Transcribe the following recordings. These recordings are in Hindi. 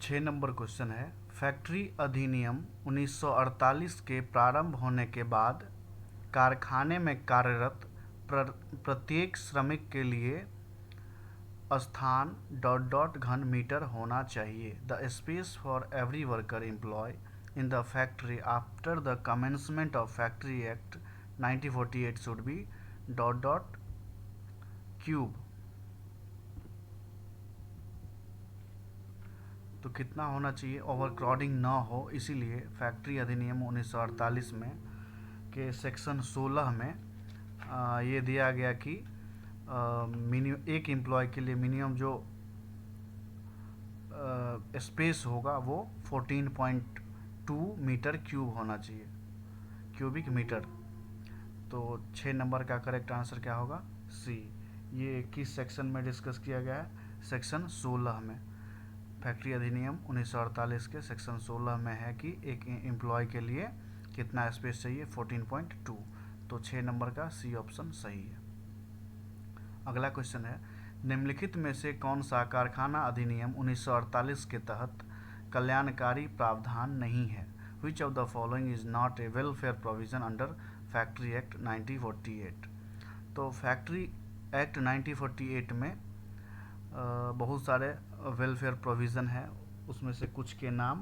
6 नंबर क्वेश्चन है, फैक्ट्री अधिनियम 1948 के प्रारंभ होने के बाद कारखाने में कार्यरत प्रत्येक श्रमिक के लिए स्थान ... घन मीटर होना चाहिए। The space for every worker employ in the factory after the commencement of factory act 1948 should be ... cube. तो कितना होना चाहिए? ओवरक्राउडिंग ना हो, इसीलिए फैक्ट्री अधिनियम 1948 में के सेक्शन 16 में ये दिया गया कि एक एम्प्लॉय के लिए मिनिमम जो स्पेस होगा वो 14.2 मीटर क्यूब होना चाहिए, क्यूबिक मीटर। तो 6 नंबर का करेक्ट आंसर क्या होगा? सी। ये किस सेक्शन में डिस्कस किया गया है? सेक्शन 16 में। फैक्ट्री अधिनियम 1948 के सेक्शन 16 में है कि एक एम्प्लॉय के लिए कितना स्पेस चाहिए? 14.2। तो 6 नंबर का सी ऑप्शन सही है। अगला क्वेश्चन है, निम्नलिखित में से कौन सा कारखाना अधिनियम 1948 के तहत कल्याणकारी प्रावधान नहीं है? Which of the following is not a welfare provision under factory act 1948? तो फैक्ट्री एक्ट 1948 में बहुत सारे वेलफेयर प्रोविज़न है, उसमें से कुछ के नाम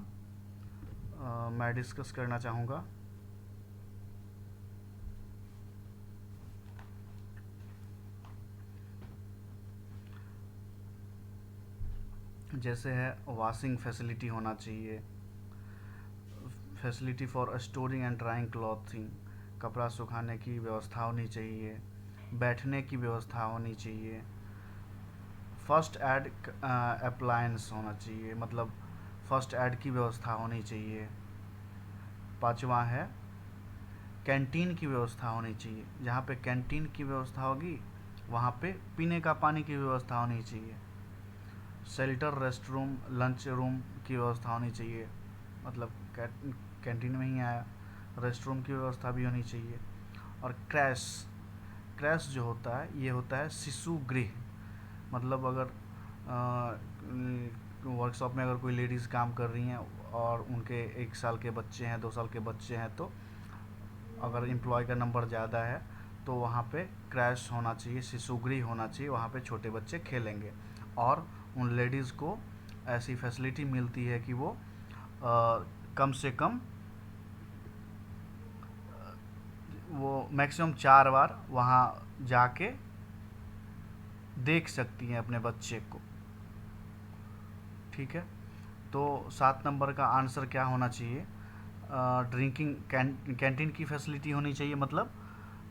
मैं डिस्कस करना चाहूँगा। जैसे है वॉशिंग फैसिलिटी होना चाहिए, facility for storing and drawing clothing, कपड़ा सुखाने की व्यवस्था होनी चाहिए, बैठने की व्यवस्था होनी चाहिए, फर्स्ट एड अप्लायंस होना चाहिए, मतलब फर्स्ट एड की व्यवस्था होनी चाहिए। 5वां है कैंटीन की व्यवस्था होनी चाहिए, जहाँ पे कैंटीन की व्यवस्था होगी वहाँ पे पीने का पानी की व्यवस्था होनी चाहिए। Shelter, rest room, lunch room की व्यवस्था होनी चाहिए, मतलब कैंटीन में ही आया, रेस्ट रूम की व्यवस्था भी होनी चाहिए। और क्रैश जो होता है ये होता है शिशु गृह, मतलब अगर वर्कशॉप में अगर कोई लेडीज़ काम कर रही हैं और उनके 1 साल के बच्चे हैं, 2 साल के बच्चे हैं, तो अगर एम्प्लॉय का नंबर ज़्यादा है तो वहाँ पे क्रैश होना चाहिए, शिशु गृह होना चाहिए, वहाँ पे छोटे बच्चे खेलेंगे। और उन लेडीज़ को ऐसी फैसिलिटी मिलती है कि वो कम से कम वो मैक्सिमम 4 बार वहाँ जाके देख सकती हैं अपने बच्चे को। ठीक है, तो 7 नंबर का आंसर क्या होना चाहिए? ड्रिंकिंग कैंटीन की फैसिलिटी होनी चाहिए, मतलब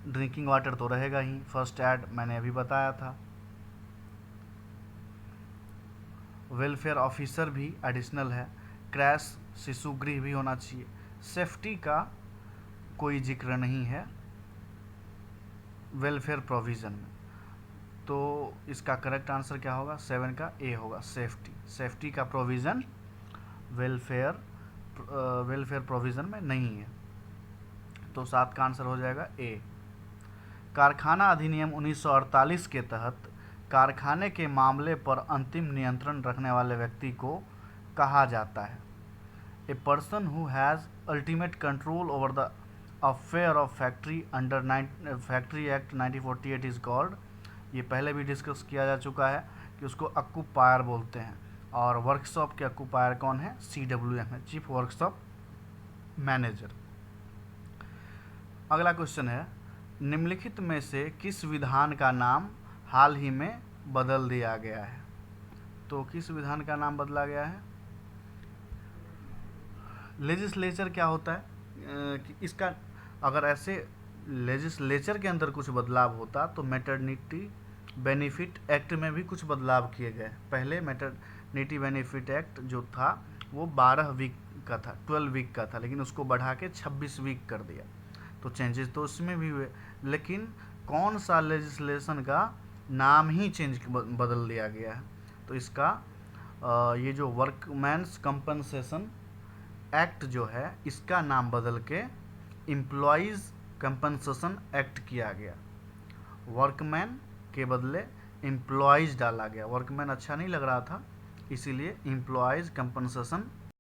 ड्रिंकिंग वाटर तो रहेगा ही। फर्स्ट एड मैंने अभी बताया था। वेलफेयर ऑफिसर भी एडिशनल है। क्रैश शिशु गृह भी होना चाहिए। सेफ्टी का कोई जिक्र नहीं है वेलफेयर प्रोविज़न में। तो इसका करेक्ट आंसर क्या होगा? 7 का ए होगा, सेफ्टी का प्रोविज़न वेलफेयर प्रोविज़न में नहीं है। तो 7 का आंसर हो जाएगा ए। कारखाना अधिनियम 1948 के तहत कारखाने के मामले पर अंतिम नियंत्रण रखने वाले व्यक्ति को कहा जाता है? A person who has ultimate control over the affair of factory under factory act 1948 is called. ये पहले भी डिस्कस किया जा चुका है कि उसको ऑक्यूपायर बोलते हैं। और वर्कशॉप के ऑक्यूपायर कौन है? CWM है, चीफ वर्कशॉप मैनेजर। अगला क्वेश्चन है, निम्नलिखित में से किस विधान का नाम हाल ही में बदल दिया गया है? तो किस विधान का नाम बदला गया है? लेजिस्लेचर क्या होता है कि इसका अगर ऐसे लेजिस्लेचर के अंदर कुछ बदलाव होता तो मैटरनिटी बेनिफिट एक्ट में भी कुछ बदलाव किए गए। पहले मैटरनिटी बेनिफिट एक्ट जो था वो 12 वीक का था, 12 वीक का था, लेकिन उसको बढ़ा के 26 वीक कर दिया। तो चेंजेस तो उसमें भी हुए, लेकिन कौन सा लेजिस्लेशन का नाम ही बदल दिया गया है? तो इसका ये जो वर्कमैन्स कंपनसेशन एक्ट जो है इसका नाम बदल के एम्प्लॉयज़ कंपनसेशन एक्ट किया गया। वर्कमैन के बदले एम्प्लॉयज़ डाला गया। वर्कमैन अच्छा नहीं लग रहा था इसीलिए एम्प्लॉयज़ कंपनसेशन